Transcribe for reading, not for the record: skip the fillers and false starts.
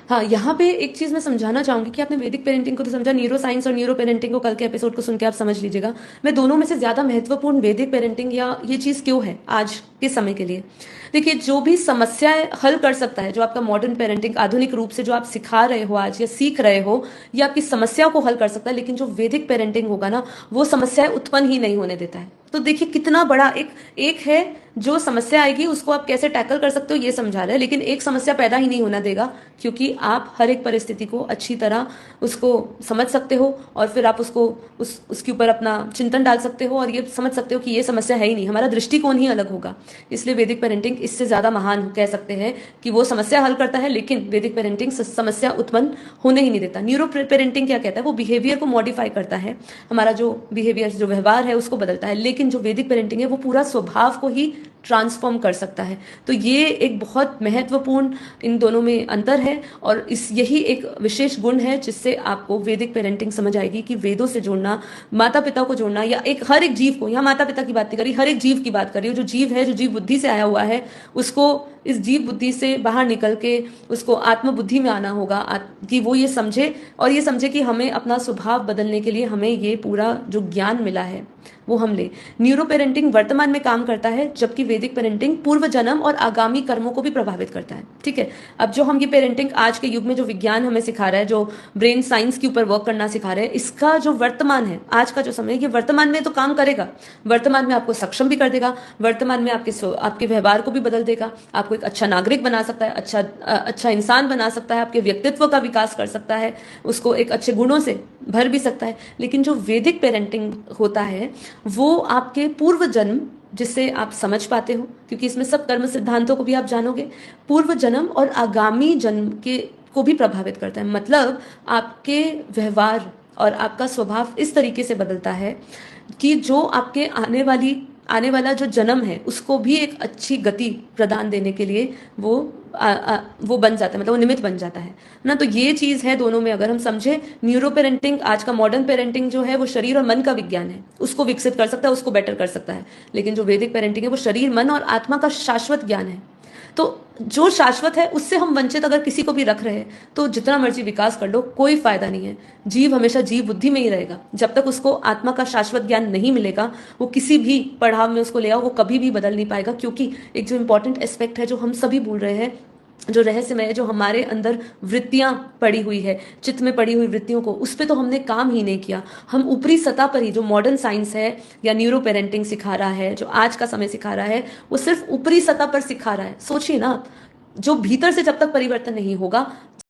हाँ, यहाँ पे एक चीज मैं समझाना चाहूंगी कि आपने वैदिक पेरेंटिंग को तो समझा, न्यूरो साइंस और न्यूरो पेरेंटिंग को कल के एपिसोड को सुन के आप समझ लीजिएगा। मैं दोनों में से ज्यादा महत्वपूर्ण वैदिक पेरेंटिंग या ये चीज क्यों है आज के समय के लिए। देखिए, जो भी समस्याएं हल कर सकता है, जो आपका मॉडर्न पेरेंटिंग आधुनिक रूप से जो आप सिखा रहे हो आज या सीख रहे हो, ये आपकी समस्या को हल कर सकता है, लेकिन जो वैदिक पेरेंटिंग होगा ना, वो समस्याएं उत्पन्न ही नहीं होने देता है। तो देखिए कितना बड़ा एक एक है, जो समस्या आएगी उसको आप कैसे टैकल कर सकते हो ये समझा रहे हैं, लेकिन एक समस्या पैदा ही नहीं होना देगा, क्योंकि आप हर एक परिस्थिति को अच्छी तरह उसको समझ सकते हो और फिर आप उसको उसके ऊपर अपना चिंतन डाल सकते हो और ये समझ सकते हो कि ये समस्या है ही नहीं, हमारा दृष्टिकोण ही अलग होगा। इसलिए वैदिक पेरेंटिंग इससे ज्यादा महान कह सकते हैं कि वो समस्या हल करता है, लेकिन वैदिक पेरेंटिंग समस्या उत्पन्न होने ही नहीं देता। न्यूरो पेरेंटिंग क्या कहता है, वो बिहेवियर को मॉडिफाई करता है, हमारा जो बिहेवियर जो व्यवहार है उसको बदलता है, लेकिन जो वैदिक पेरेंटिंग है वो पूरा स्वभाव को ही ट्रांसफॉर्म कर सकता है। तो ये एक बहुत महत्वपूर्ण इन दोनों में अंतर है, और इस यही एक विशेष गुण है जिससे आपको वैदिक पेरेंटिंग समझ आएगी कि वेदों से जोड़ना, माता पिता को जोड़ना, या एक हर एक जीव को, यहाँ माता पिता की बात नहीं करी, हर एक जीव की बात करी, जो जीव है, जो जीव बुद्धि से आया हुआ है, उसको इस जीव बुद्धि से बाहर निकल के उसको आत्म बुद्धि में आना होगा, कि वो ये समझे, और ये समझे कि हमें अपना स्वभाव बदलने के लिए हमें ये पूरा जो ज्ञान मिला है वो हम ले। न्यूरो पेरेंटिंग वर्तमान में काम करता है, जबकि वैदिक पेरेंटिंग पूर्व जन्म और आगामी कर्मों को भी प्रभावित करता है। ठीक है, अब जो हम ये पेरेंटिंग आज के युग में जो विज्ञान हमें सिखा रहा है, जो ब्रेन साइंस के ऊपर वर्क करना सिखा रहे हैं, इसका जो वर्तमान है, आज का जो समय है, ये वर्तमान में तो काम करेगा, वर्तमान में आपको सक्षम भी कर देगा, वर्तमान में आपके व्यवहार को भी बदल देगा, आपको एक अच्छा नागरिक बना सकता है, अच्छा इंसान बना सकता है, आपके व्यक्तित्व का विकास कर सकता है, उसको एक अच्छे गुणों से भर भी सकता है। लेकिन जो वैदिक पेरेंटिंग होता है वो आपके पूर्व जन्म, जिससे आप समझ पाते हो, क्योंकि इसमें सब कर्म सिद्धांतों को भी आप जानोगे, पूर्व जन्म और आगामी जन्म के को भी प्रभावित करता है। मतलब आपके व्यवहार और आपका स्वभाव इस तरीके से बदलता है कि जो आपके आने वाला जो जन्म है उसको भी एक अच्छी गति प्रदान देने के लिए वो बन जाता है, मतलब वो निमित्त बन जाता है ना। तो ये चीज है दोनों में, अगर हम समझे, न्यूरो पेरेंटिंग, आज का मॉडर्न पेरेंटिंग जो है वो शरीर और मन का विज्ञान है, उसको विकसित कर सकता है, उसको बेटर कर सकता है, लेकिन जो वैदिक पेरेंटिंग है वो शरीर, मन और आत्मा का शाश्वत ज्ञान है। तो जो शाश्वत है उससे हम वंचित अगर किसी को भी रख रहे हैं तो जितना मर्जी विकास कर लो कोई फायदा नहीं है। जीव हमेशा जीव बुद्धि में ही रहेगा, जब तक उसको आत्मा का शाश्वत ज्ञान नहीं मिलेगा, वो किसी भी पड़ाव में उसको ले आओ वो कभी भी बदल नहीं पाएगा। क्योंकि एक जो इंपॉर्टेंट एस्पेक्ट है जो हम सभी भूल रहे हैं, जो रहस्यमय है, जो हमारे अंदर वृत्तियां पड़ी हुई है, चित्त में पड़ी हुई वृत्तियों को, उस पर तो हमने काम ही नहीं किया। हम ऊपरी सतह पर ही, जो मॉडर्न साइंस है या न्यूरो पेरेंटिंग सिखा रहा है, जो आज का समय सिखा रहा है, वो सिर्फ ऊपरी सतह पर सिखा रहा है। सोचिए ना, जो भीतर से जब तक परिवर्तन नहीं होगा